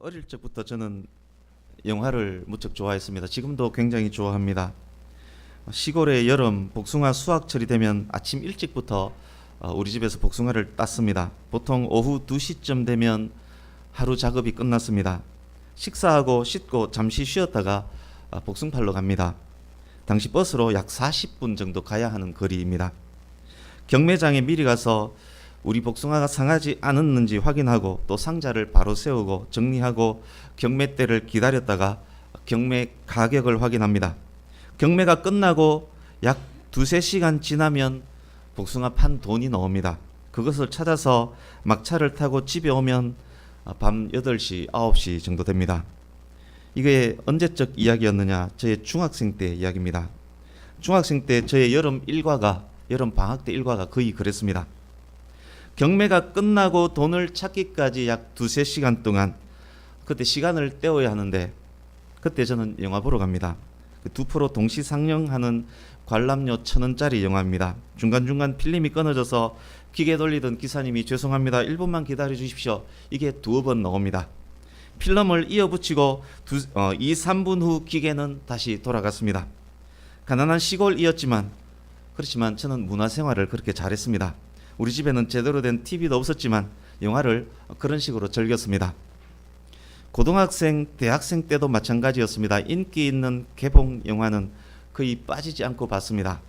어릴 적부터 저는 영화를 무척 좋아했습니다. 지금도 굉장히 좋아합니다. 시골의 여름 복숭아 수확철이 되면 아침 일찍부터 우리 집에서 복숭아를 땄습니다. 보통 오후 2시쯤 되면 하루 작업이 끝났습니다. 식사하고 씻고 잠시 쉬었다가 복숭팔로 갑니다. 당시 버스로 약 40분 정도 가야 하는 거리입니다. 경매장에 미리 가서 우리 복숭아가 상하지 않았는지 확인하고 또 상자를 바로 세우고 정리하고 경매대를 기다렸다가 경매 가격을 확인합니다. 경매가 끝나고 약 2~3시간 지나면 복숭아 판 돈이 나옵니다. 그것을 찾아서 막차를 타고 집에 오면 밤 8시, 9시 정도 됩니다. 이게 언제적 이야기였느냐? 저의 중학생 때 이야기입니다. 중학생 때 저의 여름 방학 때 일과가 거의 그랬습니다. 경매가 끝나고 돈을 찾기까지 약 2~3시간 동안 그때 시간을 때워야 하는데 그때 저는 영화 보러 갑니다. 2% 동시 상영하는 관람료 1,000원짜리 영화입니다. 중간중간 필름이 끊어져서 기계 돌리던 기사님이 죄송합니다. 1분만 기다려 주십시오. 이게 2번 나옵니다. 필름을 이어붙이고 2~3분 후 기계는 다시 돌아갔습니다. 가난한 시골이었지만 그렇지만 저는 문화생활을 그렇게 잘했습니다. 우리 집에는 제대로 된 TV도 없었지만 영화를 그런 식으로 즐겼습니다. 고등학생, 대학생 때도 마찬가지였습니다. 인기 있는 개봉 영화는 거의 빠지지 않고 봤습니다.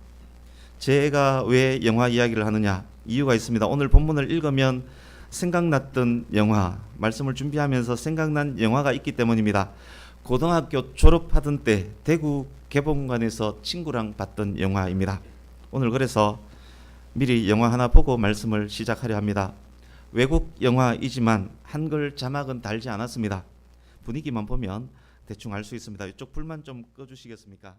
제가 왜 영화 이야기를 하느냐? 이유가 있습니다. 오늘 본문을 읽으면 생각났던 영화, 말씀을 준비하면서 생각난 영화가 있기 때문입니다. 고등학교 졸업하던 때 대구 개봉관에서 친구랑 봤던 영화입니다. 오늘 그래서 미리 영화 하나 보고 말씀을 시작하려 합니다. 외국 영화이지만 한글 자막은 달지 않았습니다. 분위기만 보면 대충 알 수 있습니다. 이쪽 불만 좀 꺼주시겠습니까?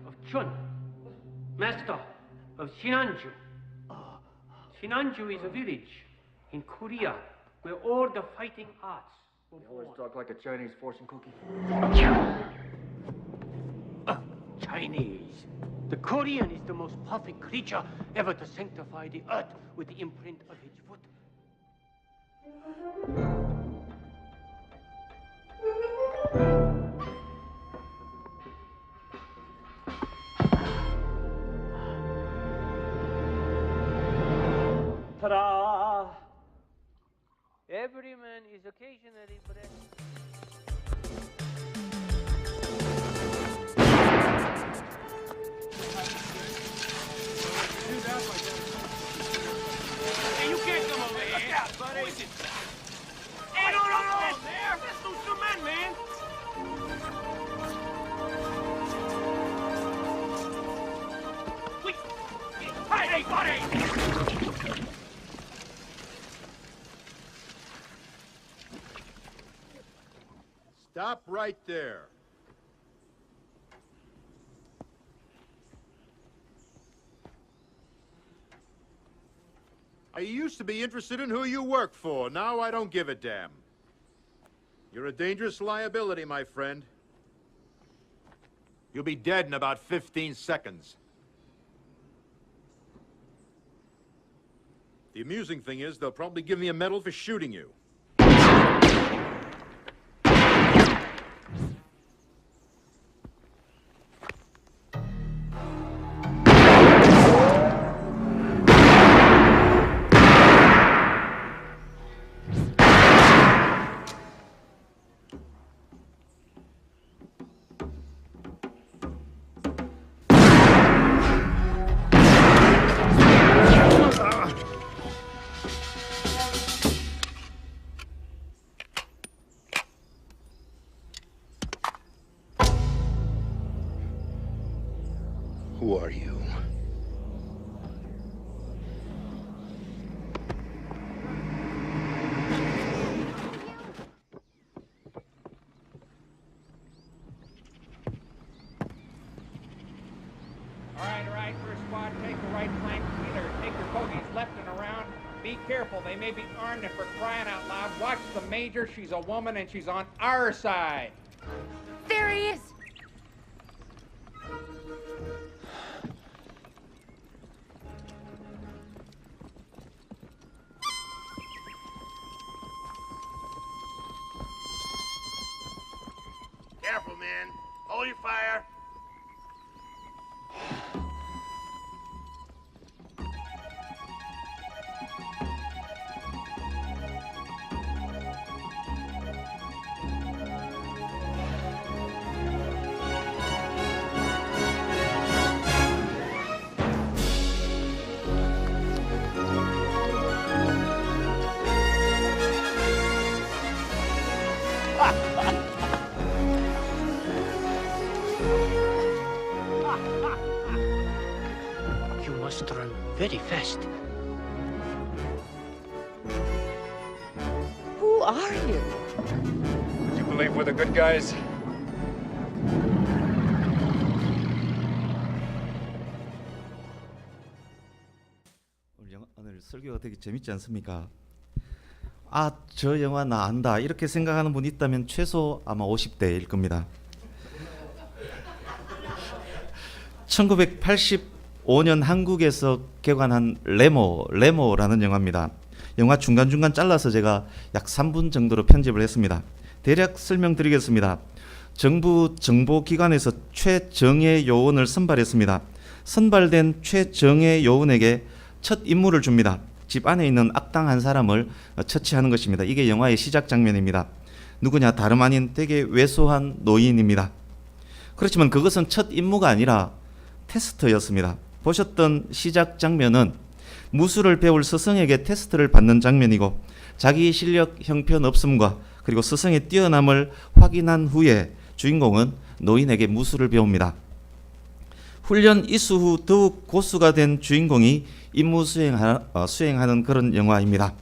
of Chun, master of Sinanju. Sinanju is a village in Korea where all the fighting arts were You always born. talk like a Chinese fortune cookie. Chinese. The Korean is the most perfect creature ever to sanctify the earth with the imprint of his foot. Ta-da! Every man is occasionally blessed. Hey, you can't come over here. Look out, buddy. Who is it? Hey, no, there. That's no cement, man. Wait. Hey, buddy. Stop right there. I used to be interested in who you work for. Now I don't give a damn. You're a dangerous liability, my friend. You'll be dead in about 15 seconds. The amusing thing is, they'll probably give me a medal for shooting you. Who are you? All right, first squad, take the right flank. Either take your bogies left and around. Be careful, they may be armed, and for crying out loud, watch the major. She's a woman and she's on our side. There he is! Careful, man. Hold your fire. You must run very fast. Who are you? Do you believe we're the good guys? 오늘 설교가 되게 재밌지 않습니까? 아, 저 영화 나 안다 이렇게 생각하는 분 있다면 최소 아마 50대일 겁니다. 1985년 한국에서 개관한 레모라는 영화입니다. 영화 중간중간 잘라서 제가 약 3분 정도로 편집을 했습니다. 대략 설명드리겠습니다. 정부 정보기관에서 최정예 요원을 선발했습니다. 선발된 최정예 요원에게 첫 임무를 줍니다. 집 안에 있는 악당 한 사람을 처치하는 것입니다. 이게 영화의 시작 장면입니다. 누구냐? 다름 아닌 되게 왜소한 노인입니다. 그렇지만 그것은 첫 임무가 아니라 테스트였습니다. 보셨던 시작 장면은 무술을 배울 스승에게 테스트를 받는 장면이고 자기 실력 형편없음과 그리고 스승의 뛰어남을 확인한 후에 주인공은 노인에게 무술을 배웁니다. 훈련 이수 후 더욱 고수가 된 주인공이 임무 수행하는 그런 영화입니다.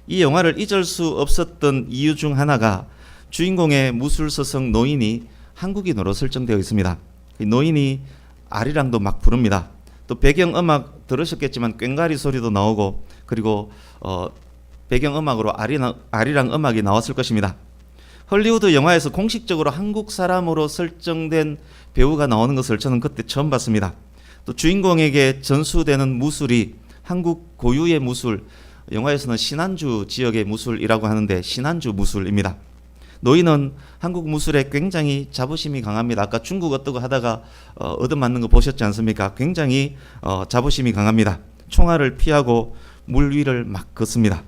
이 영화를 잊을 수 없었던 이유 중 하나가 주인공의 무술 스승 노인이 한국인으로 설정되어 있습니다. 노인이 아리랑도 막 부릅니다. 또 배경음악 들으셨겠지만 꽹과리 소리도 나오고 그리고 배경음악으로 아리랑 음악이 나왔을 것입니다. 헐리우드 영화에서 공식적으로 한국 사람으로 설정된 배우가 나오는 것을 저는 그때 처음 봤습니다. 또 주인공에게 전수되는 무술이 한국 고유의 무술, 영화에서는 신안주 지역의 무술이라고 하는데 신안주 무술입니다. 노인은 한국 무술에 굉장히 자부심이 강합니다. 아까 중국 어떠고 하다가 얻어맞는 거 보셨지 않습니까? 굉장히 자부심이 강합니다. 총알을 피하고 물 위를 막 걷습니다.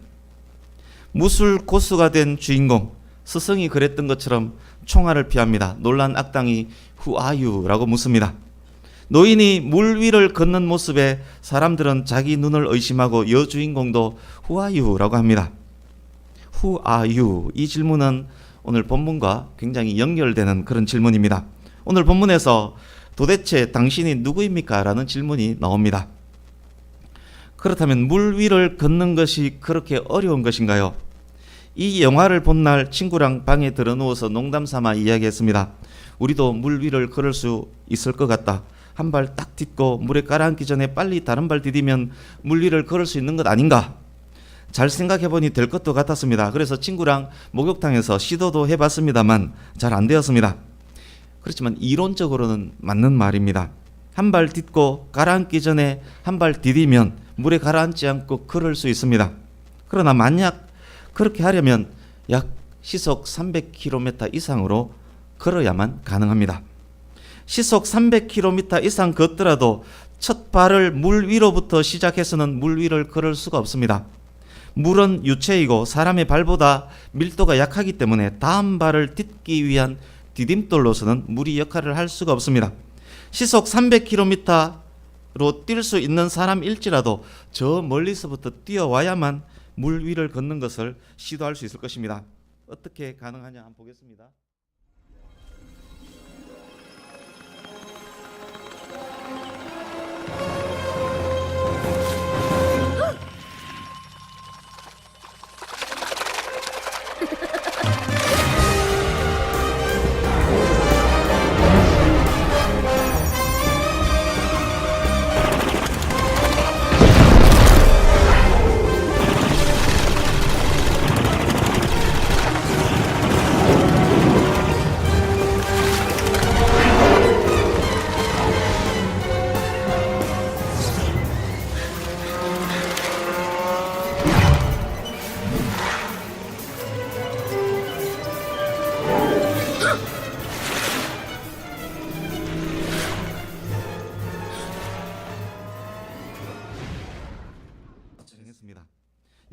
무술 고수가 된 주인공, 스승이 그랬던 것처럼 총알을 피합니다. 놀란 악당이 Who are you? 라고 묻습니다. 노인이 물 위를 걷는 모습에 사람들은 자기 눈을 의심하고 여주인공도 Who are you? 라고 합니다. Who are you? 이 질문은 오늘 본문과 굉장히 연결되는 그런 질문입니다. 오늘 본문에서 도대체 당신이 누구입니까? 라는 질문이 나옵니다. 그렇다면 물 위를 걷는 것이 그렇게 어려운 것인가요? 이 영화를 본 날 친구랑 방에 들어 누워서 농담 삼아 이야기했습니다. 우리도 물 위를 걸을 수 있을 것 같다. 한 발 딱 딛고 물에 가라앉기 전에 빨리 다른 발 디디면 물 위를 걸을 수 있는 것 아닌가? 잘 생각해보니 될 것도 같았습니다. 그래서 친구랑 목욕탕에서 시도도 해봤습니다만 잘 안 되었습니다. 그렇지만 이론적으로는 맞는 말입니다. 한 발 딛고 가라앉기 전에 한 발 디디면 물에 가라앉지 않고 걸을 수 있습니다. 그러나 만약 그렇게 하려면 약 시속 300km 이상으로 걸어야만 가능합니다. 시속 300km 이상 걷더라도 첫 발을 물 위로부터 시작해서는 물 위를 걸을 수가 없습니다. 물은 유체이고 사람의 발보다 밀도가 약하기 때문에 다음 발을 딛기 위한 디딤돌로서는 물이 역할을 할 수가 없습니다. 시속 300km로 뛸 수 있는 사람일지라도 저 멀리서부터 뛰어와야만 물 위를 걷는 것을 시도할 수 있을 것입니다. 어떻게 가능하냐 한번 보겠습니다.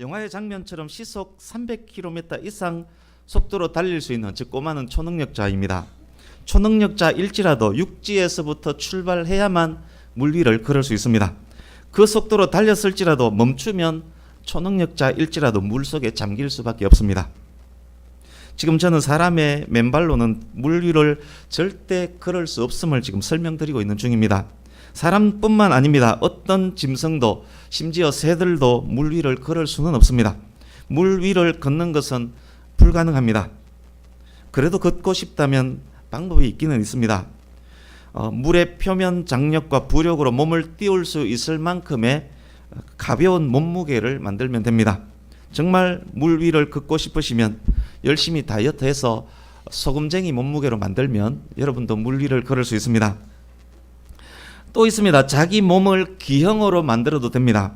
영화의 장면처럼 시속 300km 이상 속도로 달릴 수 있는, 즉 꼬마는 초능력자입니다. 초능력자일지라도 육지에서부터 출발해야만 물 위를 걸을 수 있습니다. 그 속도로 달렸을지라도 멈추면 초능력자일지라도 물속에 잠길 수밖에 없습니다. 지금 저는 사람의 맨발로는 물 위를 절대 걸을 수 없음을 지금 설명드리고 있는 중입니다. 사람뿐만 아닙니다. 어떤 짐승도, 심지어 새들도 물 위를 걸을 수는 없습니다. 물 위를 걷는 것은 불가능합니다. 그래도 걷고 싶다면 방법이 있기는 있습니다. 물의 표면 장력과 부력으로 몸을 띄울 수 있을 만큼의 가벼운 몸무게를 만들면 됩니다. 정말 물 위를 걷고 싶으시면 열심히 다이어트해서 소금쟁이 몸무게로 만들면 여러분도 물 위를 걸을 수 있습니다. 또 있습니다. 자기 몸을 기형으로 만들어도 됩니다.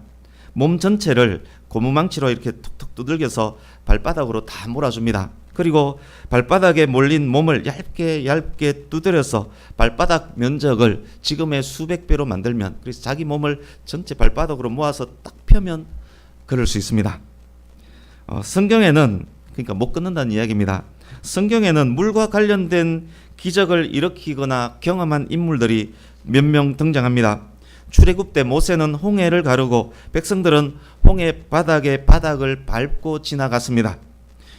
몸 전체를 고무망치로 이렇게 툭툭 두들겨서 발바닥으로 다 몰아줍니다. 그리고 발바닥에 몰린 몸을 얇게 두드려서 발바닥 면적을 지금의 수백 배로 만들면, 그래서 자기 몸을 전체 발바닥으로 모아서 딱 펴면 걸을 수 있습니다. 성경에는, 그러니까 못 걷는다는 이야기입니다. 성경에는 물과 관련된 기적을 일으키거나 경험한 인물들이 몇 명 등장합니다. 출애굽 때 모세는 홍해를 가르고 백성들은 홍해 바닥에 바닥을 밟고 지나갔습니다.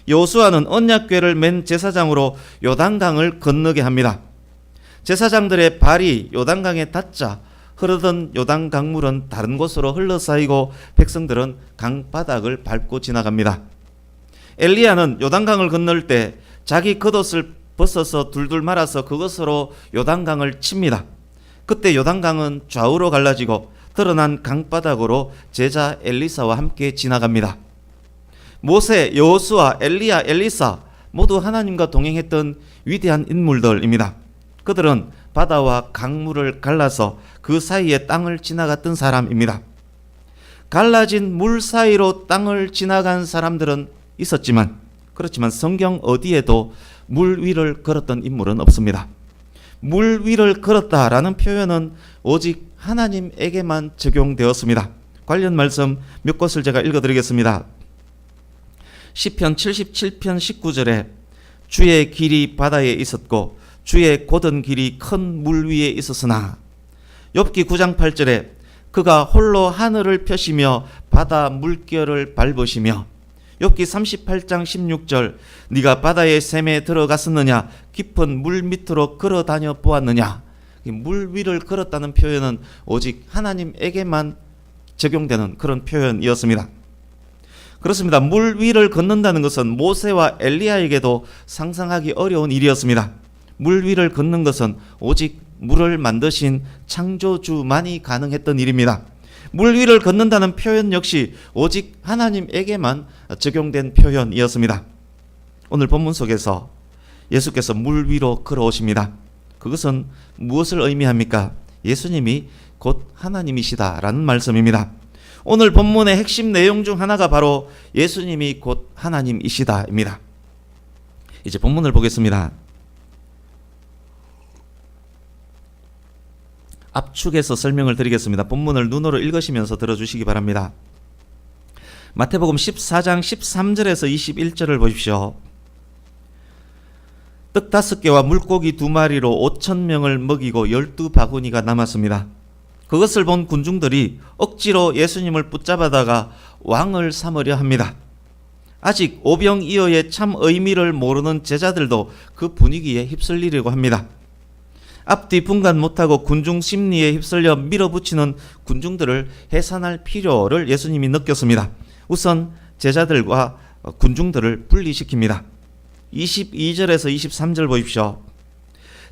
여호수아는 언약궤를 맨 제사장으로 요단강을 건너게 합니다. 제사장들의 발이 요단강에 닿자 흐르던 요단 강물은 다른 곳으로 흘러싸이고 백성들은 강 바닥을 밟고 지나갑니다. 엘리야는 요단강을 건널 때 자기 겉옷을 벗어서 둘둘 말아서 그것으로 요단강을 칩니다. 그때 요단강은 좌우로 갈라지고 드러난 강바닥으로 제자 엘리사와 함께 지나갑니다. 모세, 여호수아, 엘리야, 엘리사 모두 하나님과 동행했던 위대한 인물들입니다. 그들은 바다와 강물을 갈라서 그 사이에 땅을 지나갔던 사람입니다. 갈라진 물 사이로 땅을 지나간 사람들은 있었지만, 그렇지만 성경 어디에도 물 위를 걸었던 인물은 없습니다. 물 위를 걸었다라는 표현은 오직 하나님에게만 적용되었습니다. 관련 말씀 몇 곳을 제가 읽어드리겠습니다. 시편 77편 19절에 주의 길이 바다에 있었고 주의 곧은 길이 큰 물 위에 있었으나, 욥기 9장 8절에 그가 홀로 하늘을 펴시며 바다 물결을 밟으시며, 욥기 38장 16절 네가 바다의 샘에 들어갔었느냐, 깊은 물 밑으로 걸어 다녀 보았느냐. 물 위를 걸었다는 표현은 오직 하나님에게만 적용되는 그런 표현이었습니다. 그렇습니다. 물 위를 걷는다는 것은 모세와 엘리야에게도 상상하기 어려운 일이었습니다. 물 위를 걷는 것은 오직 물을 만드신 창조주만이 가능했던 일입니다. 물 위를 걷는다는 표현 역시 오직 하나님에게만 적용된 표현이었습니다. 오늘 본문 속에서 예수께서 물 위로 걸어오십니다. 그것은 무엇을 의미합니까? 예수님이 곧 하나님이시다라는 말씀입니다. 오늘 본문의 핵심 내용 중 하나가 바로 예수님이 곧 하나님이시다입니다. 이제 본문을 보겠습니다. 압축해서 설명을 드리겠습니다. 본문을 눈으로 읽으시면서 들어주시기 바랍니다. 마태복음 14장 13절에서 21절을 보십시오. 떡 5개와 물고기 2마리로 5,000명을 먹이고 12바구니가 남았습니다. 그것을 본 군중들이 억지로 예수님을 붙잡아다가 왕을 삼으려 합니다. 아직 오병이어의 참 의미를 모르는 제자들도 그 분위기에 휩쓸리려고 합니다. 앞뒤 분간 못하고 군중 심리에 휩쓸려 밀어붙이는 군중들을 해산할 필요를 예수님이 느꼈습니다. 우선 제자들과 군중들을 분리시킵니다. 22절에서 23절 보십시오.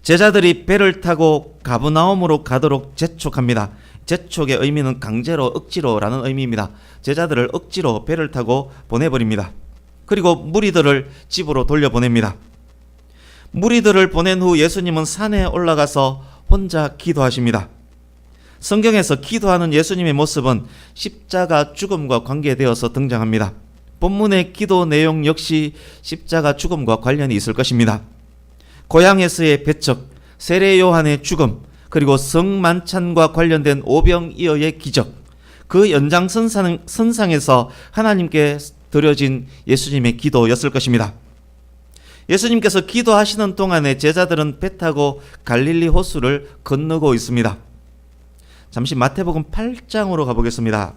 제자들이 배를 타고 가브나움으로 가도록 재촉합니다. 재촉의 의미는 강제로, 억지로라는 의미입니다. 제자들을 억지로 배를 타고 보내버립니다. 그리고 무리들을 집으로 돌려보냅니다. 무리들을 보낸 후 예수님은 산에 올라가서 혼자 기도하십니다. 성경에서 기도하는 예수님의 모습은 십자가 죽음과 관계되어서 등장합니다. 본문의 기도 내용 역시 십자가 죽음과 관련이 있을 것입니다. 고향에서의 배척, 세례 요한의 죽음, 그리고 성만찬과 관련된 오병이어의 기적, 그 연장선상에서 하나님께 드려진 예수님의 기도였을 것입니다. 예수님께서 기도하시는 동안에 제자들은 배 타고 갈릴리 호수를 건너고 있습니다. 잠시 마태복음 8장으로 가보겠습니다.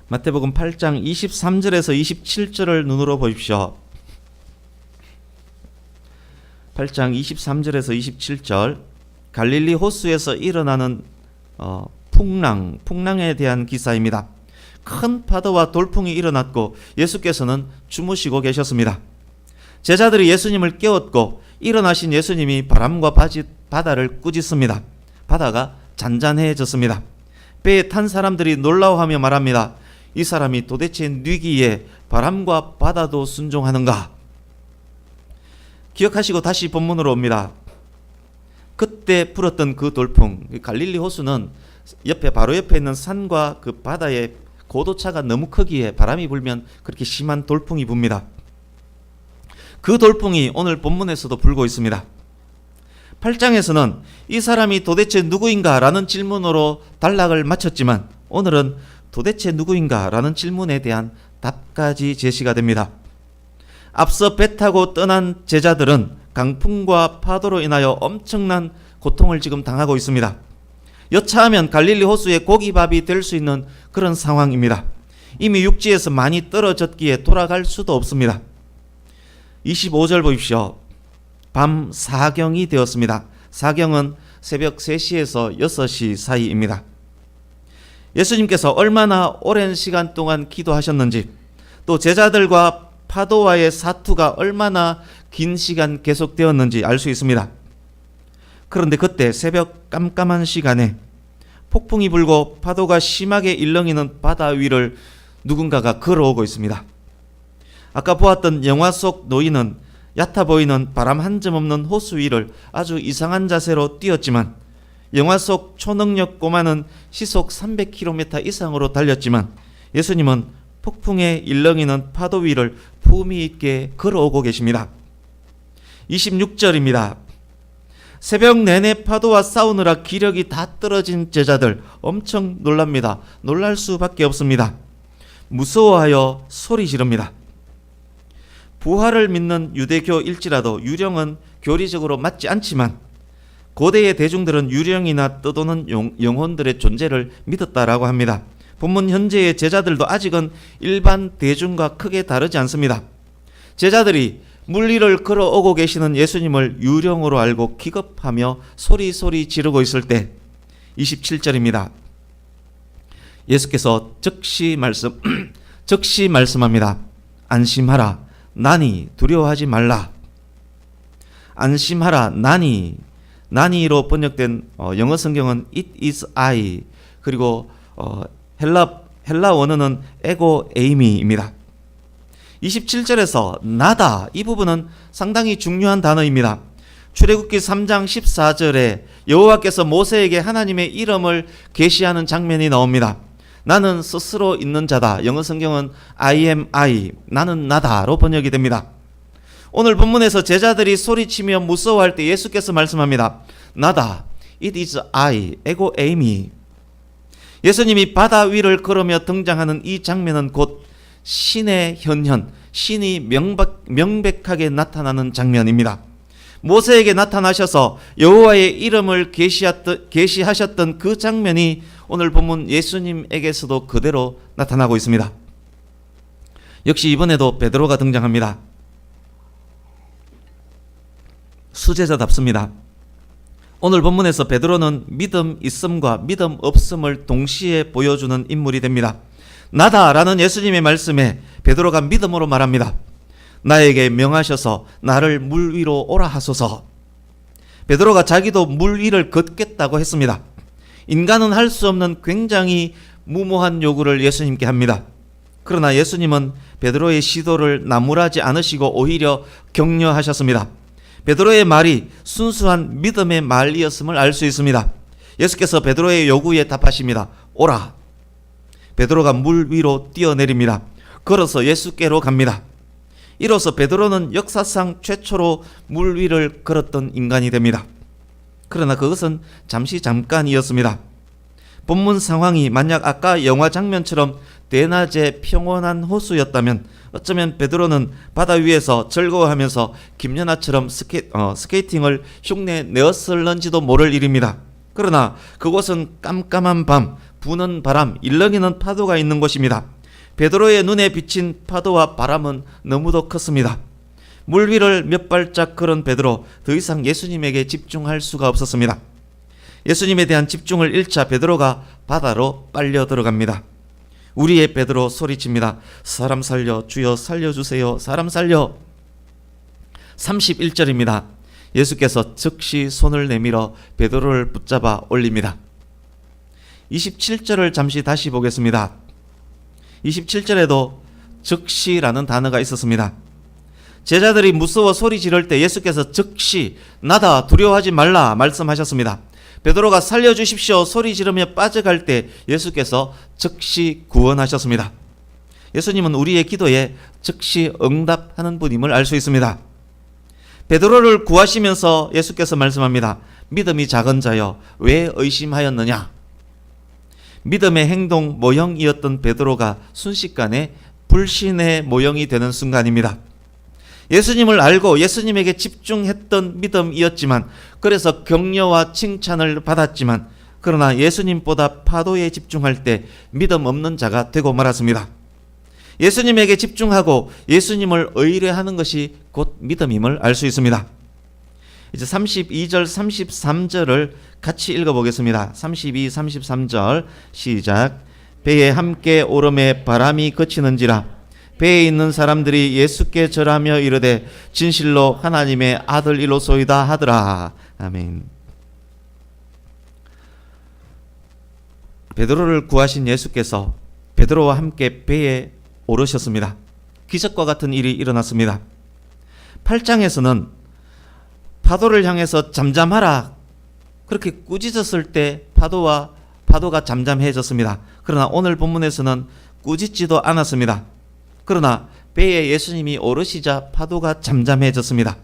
마태복음 8장 23절에서 27절을 눈으로 보십시오. 8장 23절에서 27절, 갈릴리 호수에서 일어나는 풍랑에 대한 기사입니다. 큰 파도와 돌풍이 일어났고 예수께서는 주무시고 계셨습니다. 제자들이 예수님을 깨웠고 일어나신 예수님이 바람과 바다를 꾸짖습니다. 바다가 잔잔해졌습니다. 배에 탄 사람들이 놀라워하며 말합니다. 이 사람이 도대체 뉘기에 바람과 바다도 순종하는가? 기억하시고 다시 본문으로 옵니다. 그때 불었던 그 돌풍, 갈릴리 호수는 바로 옆에 있는 산과 그 바다의 고도차가 너무 크기에 바람이 불면 그렇게 심한 돌풍이 붑니다. 그 돌풍이 오늘 본문에서도 불고 있습니다. 8장에서는 이 사람이 도대체 누구인가 라는 질문으로 단락을 마쳤지만 오늘은 도대체 누구인가 라는 질문에 대한 답까지 제시가 됩니다. 앞서 배 타고 떠난 제자들은 강풍과 파도로 인하여 엄청난 고통을 지금 당하고 있습니다. 여차하면 갈릴리 호수의 고기밥이 될 수 있는 그런 상황입니다. 이미 육지에서 많이 떨어졌기에 돌아갈 수도 없습니다. 25절 보십시오. 밤 사경이 되었습니다. 사경은 새벽 3시에서 6시 사이입니다. 예수님께서 얼마나 오랜 시간 동안 기도하셨는지, 또 제자들과 파도와의 사투가 얼마나 긴 시간 계속되었는지 알 수 있습니다. 그런데 그때 새벽 깜깜한 시간에 폭풍이 불고 파도가 심하게 일렁이는 바다 위를 누군가가 걸어오고 있습니다. 아까 보았던 영화 속 노인은 얕아 보이는 바람 한 점 없는 호수 위를 아주 이상한 자세로 뛰었지만, 영화 속 초능력 꼬마는 시속 300km 이상으로 달렸지만 예수님은 폭풍에 일렁이는 파도 위를 품위 있게 걸어오고 계십니다. 26절입니다. 새벽 내내 파도와 싸우느라 기력이 다 떨어진 제자들 엄청 놀랍니다. 놀랄 수밖에 없습니다. 무서워하여 소리 지릅니다. 부활을 믿는 유대교일지라도 유령은 교리적으로 맞지 않지만 고대의 대중들은 유령이나 떠도는 영혼들의 존재를 믿었다라고 합니다. 본문 현재의 제자들도 아직은 일반 대중과 크게 다르지 않습니다. 제자들이 물 위를 걸어오고 계시는 예수님을 유령으로 알고 기겁하며 소리 지르고 있을 때 27절입니다. 예수께서 즉시 말씀합니다. 안심하라, 나니 두려워하지 말라. 안심하라, 나니로 번역된 영어 성경은 it is I, 그리고 헬라 원어는 에고 에이미입니다. 27절에서 나다, 이 부분은 상당히 중요한 단어입니다. 출애굽기 3장 14절에 여호와께서 모세에게 하나님의 이름을 계시하는 장면이 나옵니다. 나는 스스로 있는 자다. 영어 성경은 I am I, 나는 나다로 번역이 됩니다. 오늘 본문에서 제자들이 소리치며 무서워할 때 예수께서 말씀합니다. 나다, it is I, 에고 에이미. 예수님이 바다 위를 걸으며 등장하는 이 장면은 곧 신의 현현, 신이 명백하게 나타나는 장면입니다. 모세에게 나타나셔서 여호와의 이름을 계시하셨던 그 장면이 오늘 본문 예수님에게서도 그대로 나타나고 있습니다. 역시 이번에도 베드로가 등장합니다. 수제자답습니다. 오늘 본문에서 베드로는 믿음 있음과 믿음 없음을 동시에 보여주는 인물이 됩니다. 나다라는 예수님의 말씀에 베드로가 믿음으로 말합니다. 나에게 명하셔서 나를 물 위로 오라 하소서. 베드로가 자기도 물 위를 걷겠다고 했습니다. 인간은 할 수 없는 굉장히 무모한 요구를 예수님께 합니다. 그러나 예수님은 베드로의 시도를 나무라지 않으시고 오히려 격려하셨습니다. 베드로의 말이 순수한 믿음의 말이었음을 알 수 있습니다. 예수께서 베드로의 요구에 답하십니다. 오라. 베드로가 물 위로 뛰어내립니다. 걸어서 예수께로 갑니다. 이로써 베드로는 역사상 최초로 물 위를 걸었던 인간이 됩니다. 그러나 그것은 잠깐이었습니다. 본문 상황이 만약 아까 영화 장면처럼 대낮에 평온한 호수였다면 어쩌면 베드로는 바다 위에서 즐거워하면서 김연아처럼 스케이팅을 흉내 내었을런지도 모를 일입니다. 그러나 그곳은 깜깜한 밤, 부는 바람, 일렁이는 파도가 있는 곳입니다. 베드로의 눈에 비친 파도와 바람은 너무도 컸습니다. 물 위를 몇 발짝 걸은 베드로, 더 이상 예수님에게 집중할 수가 없었습니다. 예수님에 대한 집중을 잃자 베드로가 바다로 빨려 들어갑니다. 우리의 베드로 소리칩니다. 사람 살려, 주여 살려주세요. 사람 살려. 31절입니다. 예수께서 즉시 손을 내밀어 베드로를 붙잡아 올립니다. 27절을 잠시 다시 보겠습니다. 27절에도 즉시라는 단어가 있었습니다. 제자들이 무서워 소리 지를 때 예수께서 즉시 나다 두려워하지 말라 말씀하셨습니다. 베드로가 살려주십시오 소리 지르며 빠져갈 때 예수께서 즉시 구원하셨습니다. 예수님은 우리의 기도에 즉시 응답하는 분임을 알 수 있습니다. 베드로를 구하시면서 예수께서 말씀합니다. 믿음이 작은 자여 왜 의심하였느냐. 믿음의 행동 모형이었던 베드로가 순식간에 불신의 모형이 되는 순간입니다. 예수님을 알고 예수님에게 집중했던 믿음이었지만, 그래서 격려와 칭찬을 받았지만, 그러나 예수님보다 파도에 집중할 때 믿음 없는 자가 되고 말았습니다. 예수님에게 집중하고 예수님을 의뢰하는 것이 곧 믿음임을 알 수 있습니다. 이제 32절, 33절을 같이 읽어보겠습니다. 32, 33절 시작. 배에 함께 오름에 바람이 그치는지라 배에 있는 사람들이 예수께 절하며 이르되 진실로 하나님의 아들이로소이다 하더라. 아멘. 베드로를 구하신 예수께서 베드로와 함께 배에 오르셨습니다. 기적과 같은 일이 일어났습니다. 8장에서는 파도를 향해서 잠잠하라 그렇게 꾸짖었을 때 파도가 잠잠해졌습니다. 그러나 오늘 본문에서는 꾸짖지도 않았습니다. 그러나 배에 예수님이 오르시자 파도가 잠잠해졌습니다.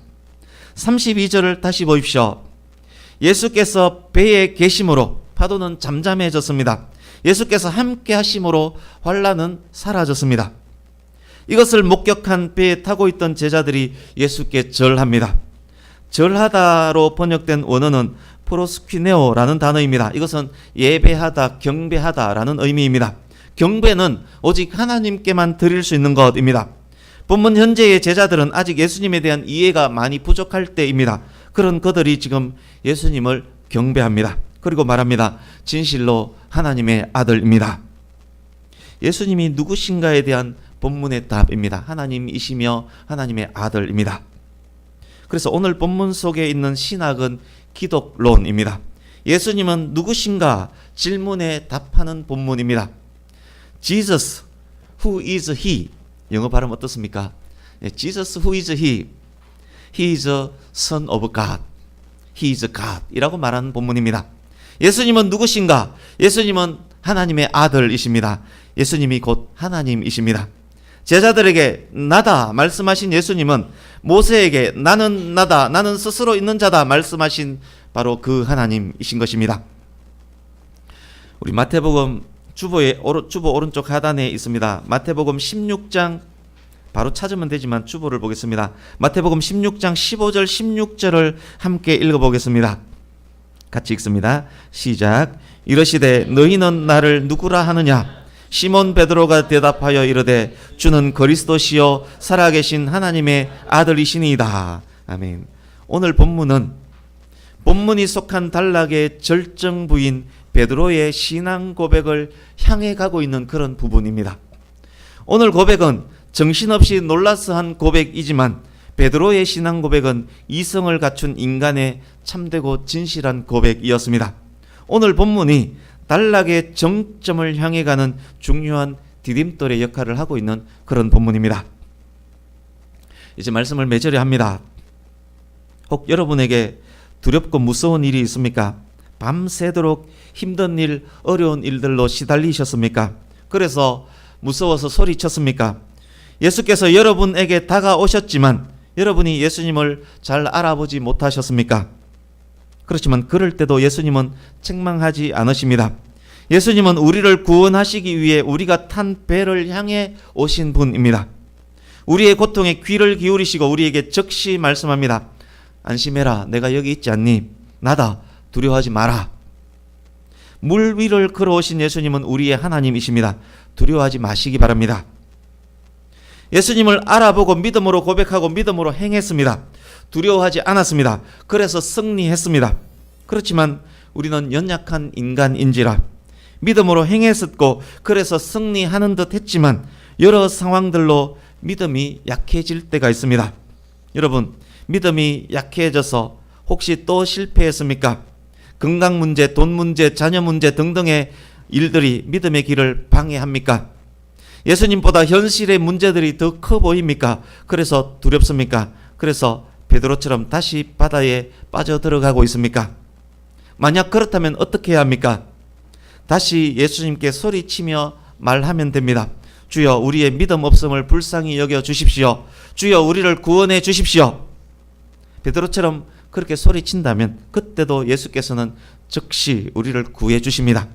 32절을 다시 보십시오. 예수께서 배에 계심으로 파도는 잠잠해졌습니다. 예수께서 함께 하심으로 환란은 사라졌습니다. 이것을 목격한 배에 타고 있던 제자들이 예수께 절합니다. 절하다로 번역된 원어는 프로스퀴네오라는 단어입니다. 이것은 예배하다, 경배하다라는 의미입니다. 경배는 오직 하나님께만 드릴 수 있는 것입니다. 본문 현재의 제자들은 아직 예수님에 대한 이해가 많이 부족할 때입니다. 그런 그들이 지금 예수님을 경배합니다. 그리고 말합니다. 진실로 하나님의 아들입니다. 예수님이 누구신가에 대한 본문의 답입니다. 하나님이시며 하나님의 아들입니다. 그래서 오늘 본문 속에 있는 신학은 기독론입니다. 예수님은 누구신가 질문에 답하는 본문입니다. Jesus, who is he? 영어 발음 어떻습니까? Jesus, who is he? He is a son of God. He is God 이라고 말하는 본문입니다. 예수님은 누구신가? 예수님은 하나님의 아들이십니다. 예수님이 곧 하나님이십니다. 제자들에게 나다 말씀하신 예수님은 모세에게 나는 나다, 나는 스스로 있는 자다 말씀하신 바로 그 하나님이신 것입니다. 우리 마태복음 주보 오른쪽 하단에 있습니다. 마태복음 16장 바로 찾으면 되지만 주보를 보겠습니다. 마태복음 16장 15절 16절을 함께 읽어보겠습니다. 같이 읽습니다. 시작. 이르시되 너희는 나를 누구라 하느냐? 시몬 베드로가 대답하여 이르되 주는 그리스도시요 살아계신 하나님의 아들이시니이다. 아멘. 오늘 본문이 속한 단락의 절정부인 베드로의 신앙 고백을 향해 가고 있는 그런 부분입니다. 오늘 고백은 정신없이 놀라서 한 고백이지만 베드로의 신앙 고백은 이성을 갖춘 인간의 참되고 진실한 고백이었습니다. 오늘 본문이 단락의 정점을 향해 가는 중요한 디딤돌의 역할을 하고 있는 그런 본문입니다. 이제 말씀을 맺으려 합니다. 혹 여러분에게 두렵고 무서운 일이 있습니까? 밤새도록 힘든 일, 어려운 일들로 시달리셨습니까? 그래서 무서워서 소리쳤습니까? 예수께서 여러분에게 다가오셨지만 여러분이 예수님을 잘 알아보지 못하셨습니까? 그렇지만 그럴 때도 예수님은 책망하지 않으십니다. 예수님은 우리를 구원하시기 위해 우리가 탄 배를 향해 오신 분입니다. 우리의 고통에 귀를 기울이시고 우리에게 적시 말씀합니다. 안심해라. 내가 여기 있지 않니? 나다. 두려워하지 마라. 물 위를 걸어오신 예수님은 우리의 하나님이십니다. 두려워하지 마시기 바랍니다. 예수님을 알아보고 믿음으로 고백하고 믿음으로 행했습니다. 두려워하지 않았습니다. 그래서 승리했습니다. 그렇지만 우리는 연약한 인간인지라 믿음으로 행했었고 그래서 승리하는 듯 했지만 여러 상황들로 믿음이 약해질 때가 있습니다. 여러분, 믿음이 약해져서 혹시 또 실패했습니까? 건강 문제, 돈 문제, 자녀 문제 등등의 일들이 믿음의 길을 방해합니까? 예수님보다 현실의 문제들이 더 커 보입니까? 그래서 두렵습니까? 그래서 베드로처럼 다시 바다에 빠져들어가고 있습니까? 만약 그렇다면 어떻게 해야 합니까? 다시 예수님께 소리치며 말하면 됩니다. 주여, 우리의 믿음 없음을 불쌍히 여겨 주십시오. 주여, 우리를 구원해 주십시오. 베드로처럼 그렇게 소리친다면 그때도 예수께서는 즉시 우리를 구해 주십니다.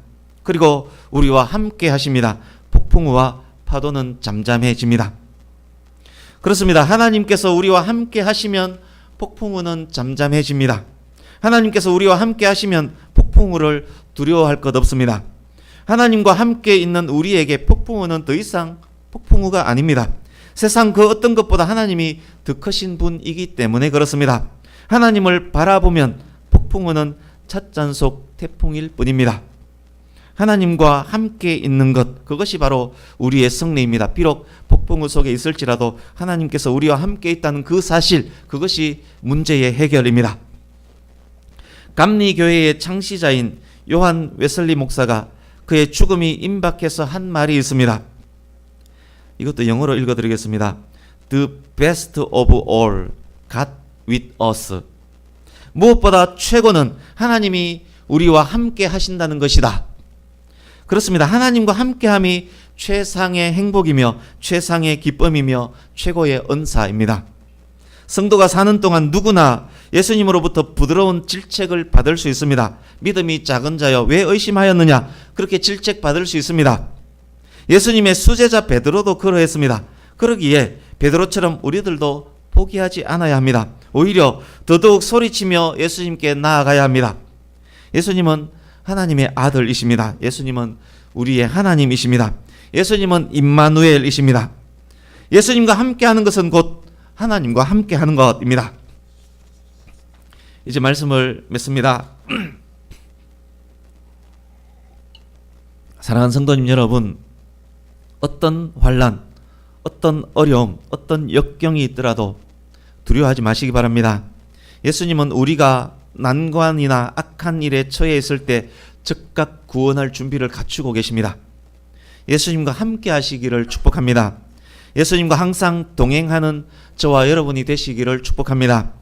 그리고 우리와 함께 하십니다. 폭풍우와 파도는 잠잠해집니다. 그렇습니다. 하나님께서 우리와 함께 하시면 폭풍우는 잠잠해집니다. 하나님께서 우리와 함께 하시면 폭풍우를 두려워할 것 없습니다. 하나님과 함께 있는 우리에게 폭풍우는 더 이상 폭풍우가 아닙니다. 세상 그 어떤 것보다 하나님이 더 크신 분이기 때문에 그렇습니다. 하나님을 바라보면 폭풍우는 찻잔속 태풍일 뿐입니다. 하나님과 함께 있는 것, 그것이 바로 우리의 승리입니다. 비록 폭풍우 속에 있을지라도 하나님께서 우리와 함께 있다는 그 사실, 그것이 문제의 해결입니다. 감리교회의 창시자인 요한 웨슬리 목사가 그의 죽음이 임박해서 한 말이 있습니다. 이것도 영어로 읽어드리겠습니다. The best of all, God with us. 무엇보다 최고는 하나님이 우리와 함께 하신다는 것이다. 그렇습니다. 하나님과 함께함이 최상의 행복이며 최상의 기쁨이며 최고의 은사입니다. 성도가 사는 동안 누구나 예수님으로부터 부드러운 질책을 받을 수 있습니다. 믿음이 작은 자여 왜 의심하였느냐, 그렇게 질책받을 수 있습니다. 예수님의 수제자 베드로도 그러했습니다. 그러기에 베드로처럼 우리들도 포기하지 않아야 합니다. 오히려 더더욱 소리치며 예수님께 나아가야 합니다. 예수님은 하나님의 아들이십니다. 예수님은 우리의 하나님이십니다. 예수님은 임마누엘이십니다. 예수님과 함께하는 것은 곧 하나님과 함께하는 것입니다. 이제 말씀을 맺습니다. 사랑하는 성도님 여러분, 어떤 환난, 어떤 어려움, 어떤 역경이 있더라도 두려워하지 마시기 바랍니다. 예수님은 우리가 난관이나 악한 일에 처해 있을 때 즉각 구원할 준비를 갖추고 계십니다. 예수님과 함께 하시기를 축복합니다. 예수님과 항상 동행하는 저와 여러분이 되시기를 축복합니다.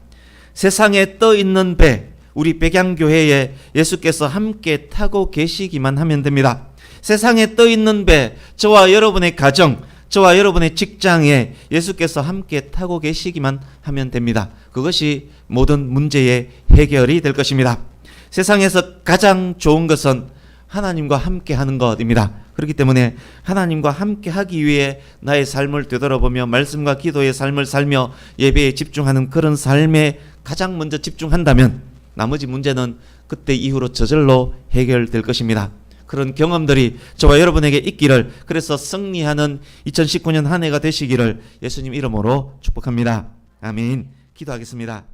세상에 떠 있는 배, 우리 백양교회에 예수께서 함께 타고 계시기만 하면 됩니다. 세상에 떠 있는 배, 저와 여러분의 가정, 저와 여러분의 직장에 예수께서 함께 타고 계시기만 하면 됩니다. 그것이 모든 문제의 해결이 될 것입니다. 세상에서 가장 좋은 것은 하나님과 함께 하는 것입니다. 그렇기 때문에 하나님과 함께 하기 위해 나의 삶을 되돌아보며 말씀과 기도의 삶을 살며 예배에 집중하는 그런 삶에 가장 먼저 집중한다면 나머지 문제는 그때 이후로 저절로 해결될 것입니다. 그런 경험들이 저와 여러분에게 있기를, 그래서 승리하는 2019년 한 해가 되시기를 예수님 이름으로 축복합니다. 아멘. 기도하겠습니다.